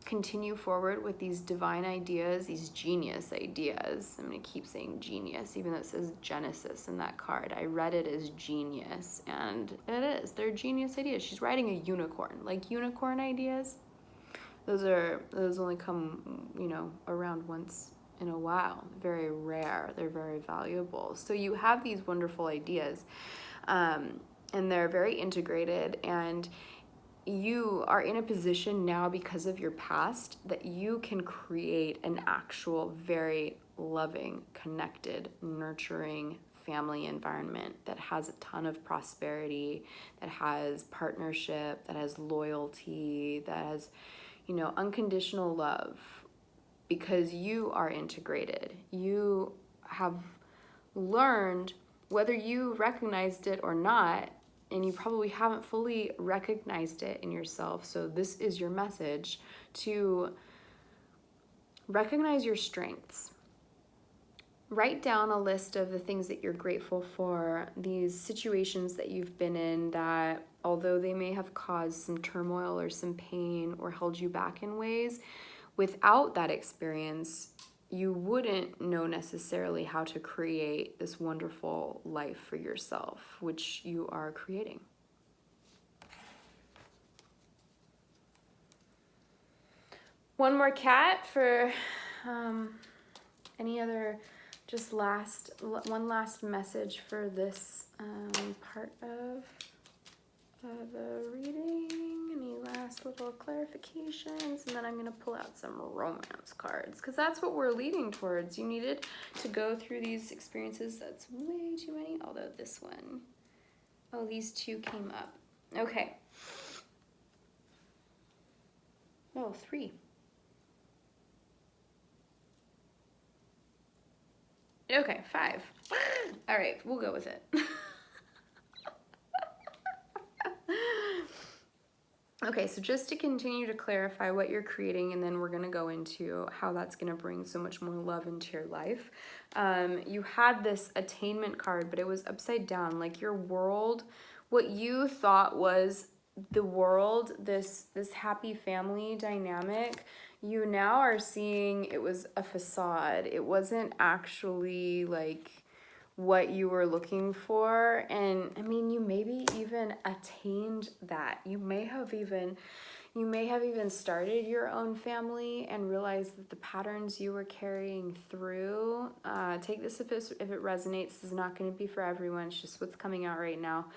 continue forward with these divine ideas, these genius ideas. I'm going to keep saying genius, even though it says Genesis in that card. I read it as genius, and it is. They're genius ideas. She's riding a unicorn. Like unicorn ideas, those only come, you know, around once in a while. Very rare. They're very valuable. So you have these wonderful ideas, and they're very integrated, and you are in a position now because of your past that you can create an actual very loving, connected, nurturing family environment that has a ton of prosperity, that has partnership, that has loyalty, that has, you know, unconditional love, because you are integrated. You have learned, whether you recognized it or not, and you probably haven't fully recognized it in yourself. So this is your message, to recognize your strengths. Write down a list of the things that you're grateful for, these situations that you've been in that, although they may have caused some turmoil or some pain or held you back in ways, without that experience, you wouldn't know necessarily how to create this wonderful life for yourself, which you are creating. One more cat for any other, just one last message for this part of the reading. Any last little clarifications? And then I'm going to pull out some romance cards, because that's what we're leading towards. You needed to go through these experiences. That's way too many, although this one, oh, these two came up. Okay. Oh, 3. Okay, 5. All right, we'll go with it. Okay, so just to continue to clarify what you're creating, and then we're going to go into how that's going to bring so much more love into your life. You had this attainment card, but it was upside down. Like your world, what you thought was the world, this happy family dynamic, you now are seeing it was a facade. It wasn't actually like what you were looking for. And I mean, you maybe even attained that. You may have even started your own family and realized that the patterns you were carrying through, take this if it resonates. This is not going to be for everyone. It's just what's coming out right now.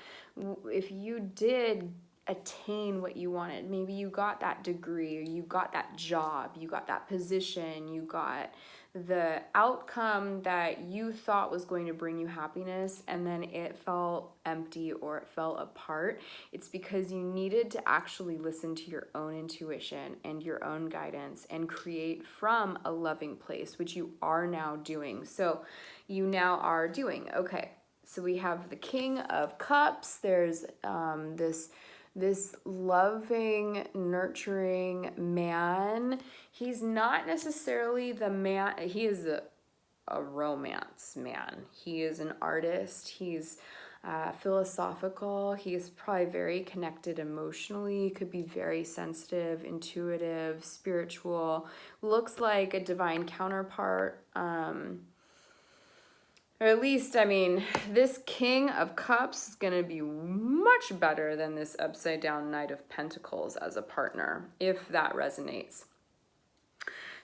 If you did attain what you wanted, maybe you got that degree, or you got that job, you got that position, you got the outcome that you thought was going to bring you happiness, and then it felt empty or it fell apart, it's because you needed to actually listen to your own intuition and your own guidance and create from a loving place, which you are now doing. So you now are doing. Okay, so we have the King of Cups. There's this loving, nurturing man. He's not necessarily the man, he is a romance man. He is an artist. He's philosophical. He's probably very connected emotionally, could be very sensitive, intuitive, spiritual. Looks like a divine counterpart. Or at least, I mean, this King of Cups is going to be much better than this upside down Knight of Pentacles as a partner, if that resonates.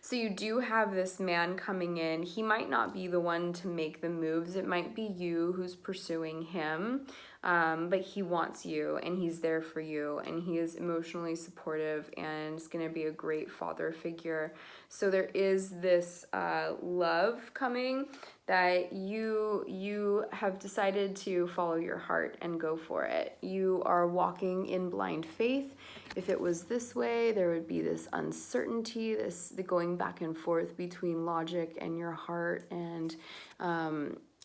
So you do have this man coming in. He might not be the one to make the moves. It might be you who's pursuing him, but he wants you and he's there for you and he is emotionally supportive and is going to be a great father figure. So there is this love coming that you have decided to follow your heart and go for it. You are walking in blind faith. If it was this way, there would be this uncertainty, the going back and forth between logic and your heart. And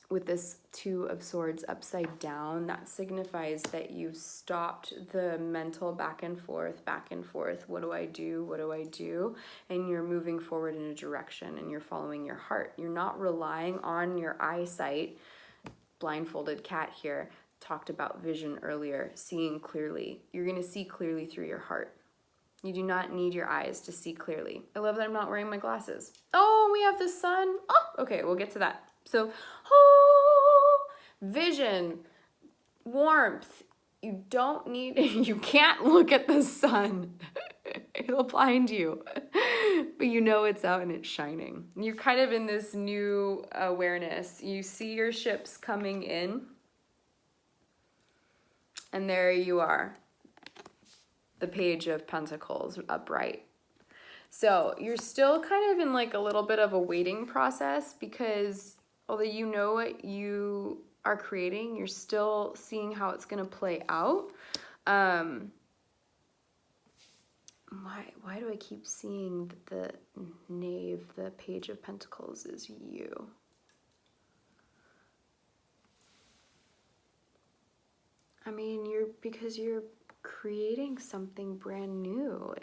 with this Two of Swords upside down, that signifies that you've stopped the mental back and forth. What do I do? What do I do? And you're moving forward in a direction and you're following your heart. You're not relying on your eyesight. Blindfolded cat here talked about vision earlier, seeing clearly. You're going to see clearly through your heart. You do not need your eyes to see clearly. I love that I'm not wearing my glasses. Oh, we have the sun. Oh, okay, we'll get to that. So, vision, warmth. You don't need, you can't look at the sun. It'll blind you. But you know it's out and it's shining. You're kind of in this new awareness. You see your ships coming in. And there you are, the Page of Pentacles upright. So you're still kind of in like a little bit of a waiting process because although you know what you are creating, you're still seeing how it's going to play out. Why do I keep seeing the Knave, the Page of Pentacles is you? I mean, because you're creating something brand new.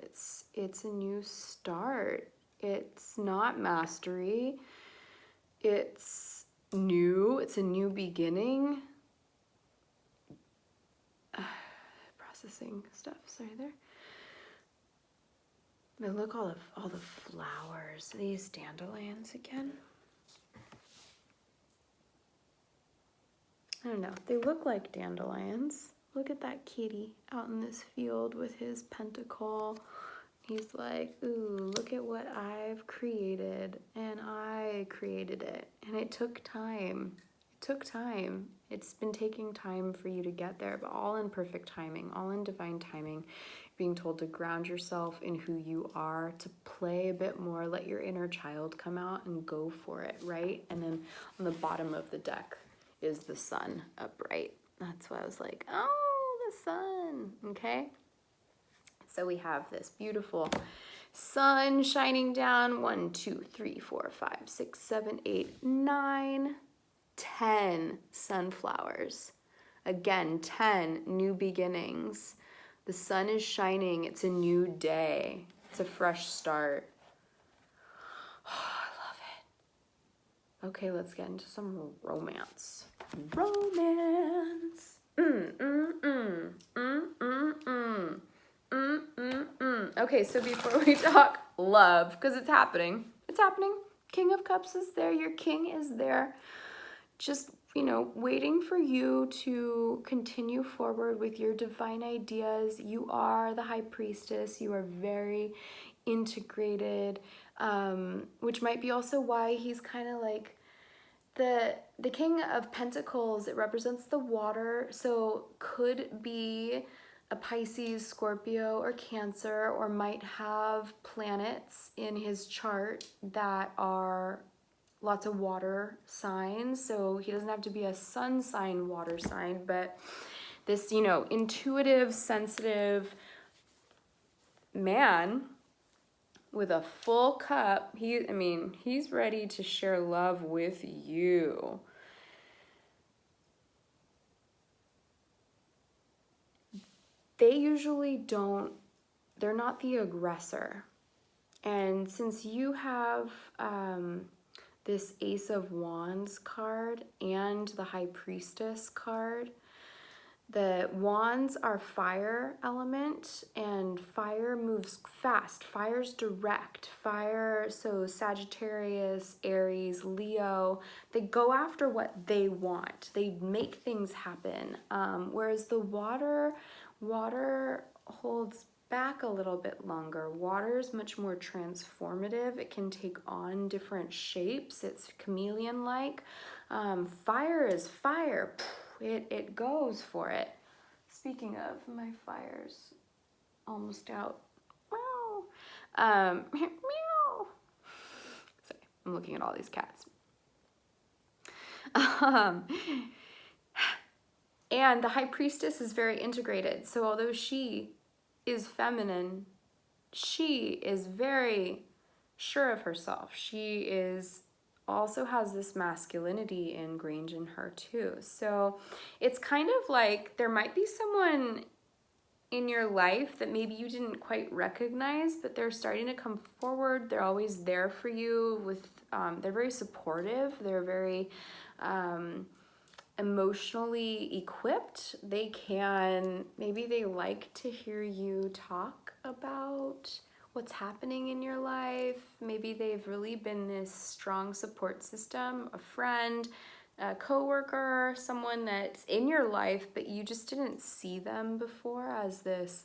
It's a new start. It's not mastery. It's new. It's a new beginning. Processing stuff. Sorry there. But look, all the flowers. These dandelions again. I don't know. They look like dandelions. Look at that kitty out in this field with his pentacle. He's like, ooh, look at what I've created. And I created it. And it took time. It took time. It's been taking time for you to get there, but all in perfect timing, all in divine timing. Being told to ground yourself in who you are, to play a bit more, let your inner child come out and go for it, right? And then on the bottom of the deck is the sun upright. That's why I was like, oh, the sun, okay? So we have this beautiful sun shining down. 1, 2, 3, 4, 5, 6, 7, 8, 9, 10 sunflowers. Again, 10 new beginnings. The sun is shining. It's a new day. It's a fresh start. Okay, let's get into some romance. Romance. Okay, so before we talk love, because it's happening. It's happening. King of Cups is there. Your king is there. Just, waiting for you to continue forward with your divine ideas. You are the High Priestess. You are very integrated, which might be also why he's kind of like the King of Pentacles. It represents the water, so could be a Pisces, Scorpio, or Cancer, or might have planets in his chart that are lots of water signs. So he doesn't have to be a sun sign water sign, but this, intuitive, sensitive man with a full cup. He's ready to share love with you. They usually they're not the aggressor. And since you have this Ace of Wands card and the High Priestess card, The wands are fire element, and fire moves fast. Fire's direct. Fire, so Sagittarius, Aries, Leo, they go after what they want. They make things happen. Whereas the water holds back a little bit longer. Water is much more transformative. It can take on different shapes. It's chameleon-like. Fire is fire. It goes for it. Speaking of, my fire's almost out. Meow. Meow. Sorry, I'm looking at all these cats. And the High Priestess is very integrated. So although she is feminine, she is very sure of herself. She also has this masculinity ingrained in her too. So it's kind of like there might be someone in your life that maybe you didn't quite recognize, but they're starting to come forward. They're always there for you with, they're very supportive. They're very emotionally equipped. Maybe they like to hear you talk about what's happening in your life. Maybe they've really been this strong support system, a friend, a coworker, someone that's in your life, but you just didn't see them before as this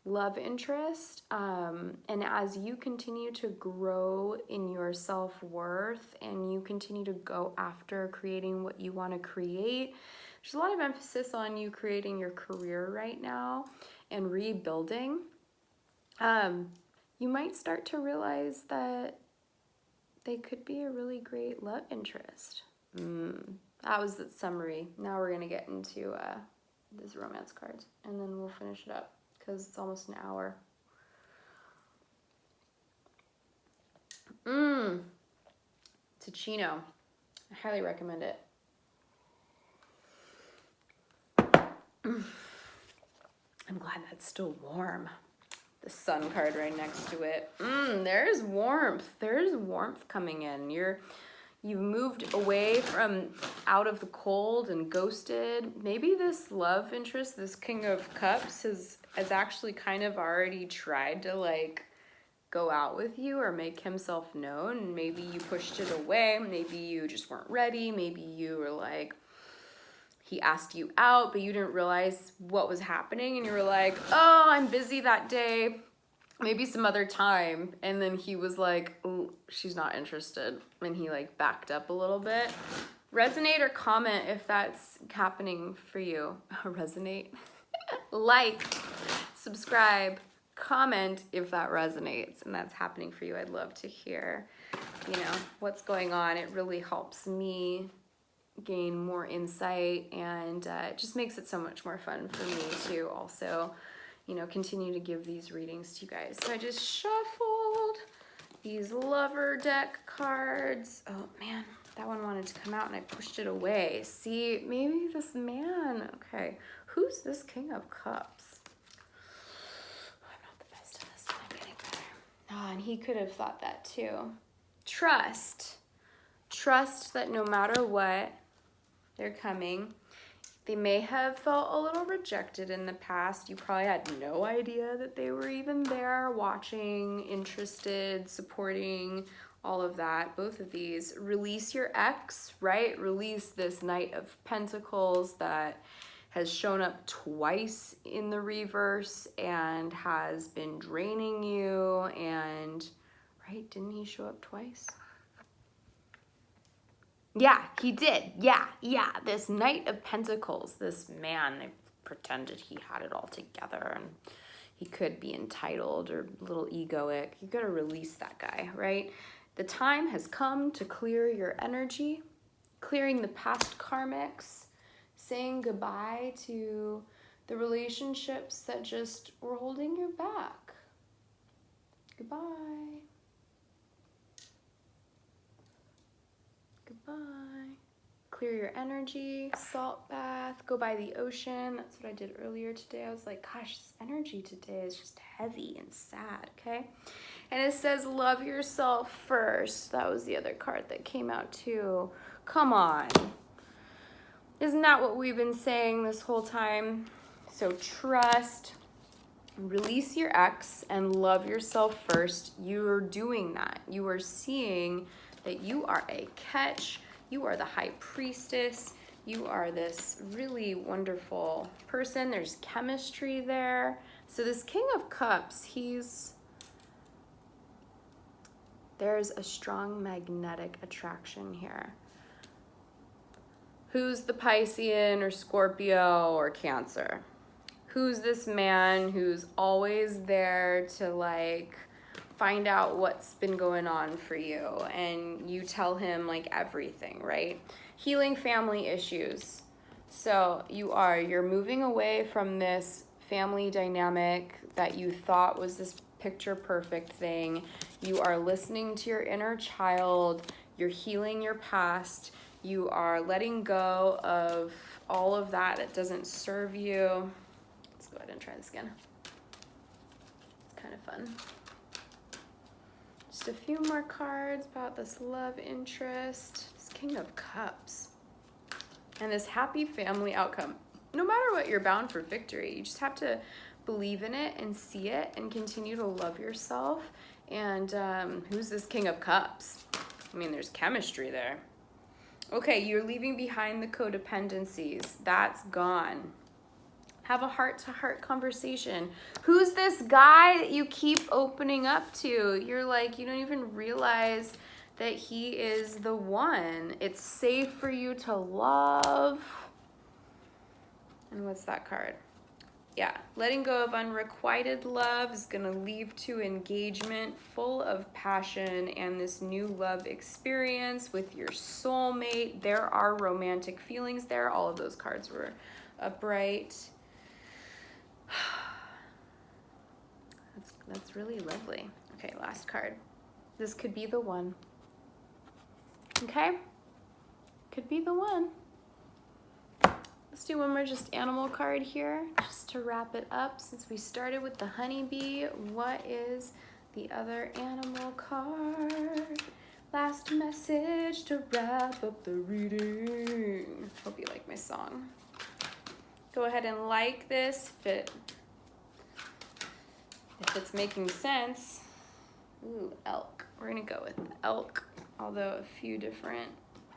love interest. And as you continue to grow in your self-worth and you continue to go after creating what you want to create, there's a lot of emphasis on you creating your career right now and rebuilding. You might start to realize that they could be a really great love interest. That was the summary. Now we're going to get into this romance cards, and then we'll finish it up because it's almost an hour. Ticino. I highly recommend it. I'm glad that's still warm. The sun card right next to it. There's warmth. There's warmth coming in. You've moved away from out of the cold and ghosted. Maybe this love interest, this King of Cups, has actually kind of already tried to like go out with you or make himself known. Maybe you pushed it away. Maybe you just weren't ready. Maybe you were like, he asked you out, but you didn't realize what was happening. And you were like, oh, I'm busy that day. Maybe some other time. And then he was like, oh, she's not interested. And he like backed up a little bit. Resonate or comment if that's happening for you. Resonate. Like, subscribe, comment if that resonates and that's happening for you. I'd love to hear, what's going on. It really helps me gain more insight, and it just makes it so much more fun for me to also, continue to give these readings to you guys. So I just shuffled these lover deck cards. Oh man, that one wanted to come out and I pushed it away. See, maybe this man, okay, who's this King of Cups? I'm not the best at this, but I'm getting better. And he could have thought that too. Trust that no matter what, they're coming. They may have felt a little rejected in the past. You probably had no idea that they were even there, watching, interested, supporting, all of that. Both of these. Release your ex, right? Release this Knight of Pentacles that has shown up twice in the reverse and has been draining you. And, right, didn't he show up twice? Yeah, he did. Yeah. This Knight of Pentacles, this man, they pretended he had it all together and he could be entitled or a little egoic. You gotta release that guy, right? The time has come to clear your energy, clearing the past karmics, saying goodbye to the relationships that just were holding you back. Goodbye. Goodbye. Clear your energy, salt bath, go by the ocean. That's what I did earlier today. I was like, gosh, this energy today is just heavy and sad, okay? And it says, love yourself first. That was the other card that came out too. Come on. Isn't that what we've been saying this whole time? So trust, release your ex, and love yourself first. You are doing that. You are seeing that you are a catch. You are the high priestess. You are this really wonderful person. There's chemistry there. So this King of Cups, there's a strong magnetic attraction here. Who's the Piscean or Scorpio or Cancer? Who's this man who's always there to like find out what's been going on for you, and you tell him like everything, right? Healing family issues. So you're moving away from this family dynamic that you thought was this picture perfect thing. You are listening to your inner child. You're healing your past. You are letting go of all of that doesn't serve you. Let's go ahead and try this again. It's kind of fun. Just a few more cards about this love interest. This King of Cups. And this happy family outcome. No matter what, you're bound for victory. You just have to believe in it and see it and continue to love yourself. And who's this King of Cups? I mean, there's chemistry there. Okay, you're leaving behind the codependencies. That's gone. Have a heart-to-heart conversation. Who's this guy that you keep opening up to? You're like, you don't even realize that he is the one. It's safe for you to love. And what's that card? Yeah, letting go of unrequited love is going to lead to engagement full of passion and this new love experience with your soulmate. There are romantic feelings there. All of those cards were upright. That's really lovely. Okay, last card. This could be the one. Okay? Could be the one. Let's do one more just animal card here, just to wrap it up. Since we started with the honeybee, what is the other animal card? Last message to wrap up the reading. Hope you like my song. Go ahead and like this if it's making sense. Ooh, elk. We're gonna go with elk, although a few different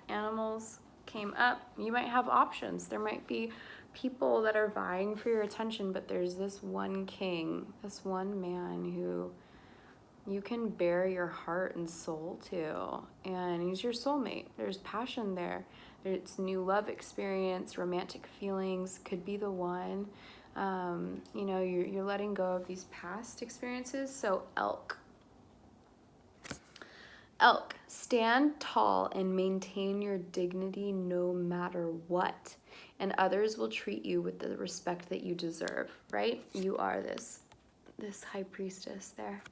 animals came up. You might have options. There might be people that are vying for your attention, but there's this one king, this one man who you can bare your heart and soul to, and he's your soulmate. There's passion there. It's new love experience, romantic feelings, could be the one. You know, you're letting go of these past experiences. So elk. Elk, stand tall and maintain your dignity no matter what, and others will treat you with the respect that you deserve, right? You are this high priestess there,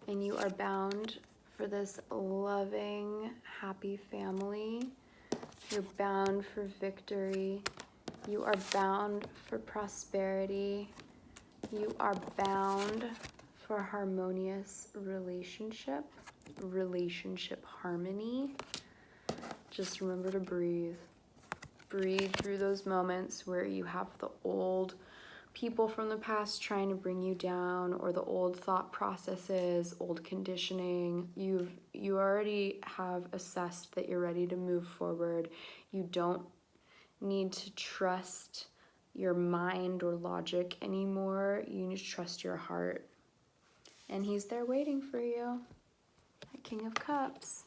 and you are bound for this loving, happy family. You're bound for victory. You are bound for prosperity. You are bound for harmonious relationship harmony. Just remember to breathe. Breathe through those moments where you have the old people from the past trying to bring you down, or the old thought processes, old conditioning. You already have assessed that you're ready to move forward. You don't need to trust your mind or logic anymore. You need to trust your heart. And he's there waiting for you. King of Cups.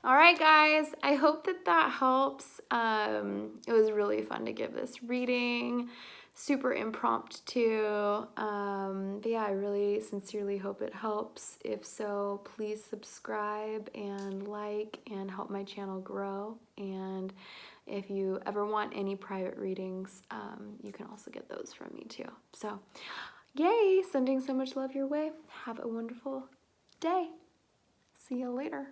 All right, guys, I hope that helps. It was really fun to give this reading, super impromptu. But yeah, I really sincerely hope it helps. If so, please subscribe and like and help my channel grow. And if you ever want any private readings, you can also get those from me too. So, yay, sending so much love your way. Have a wonderful day. See you later.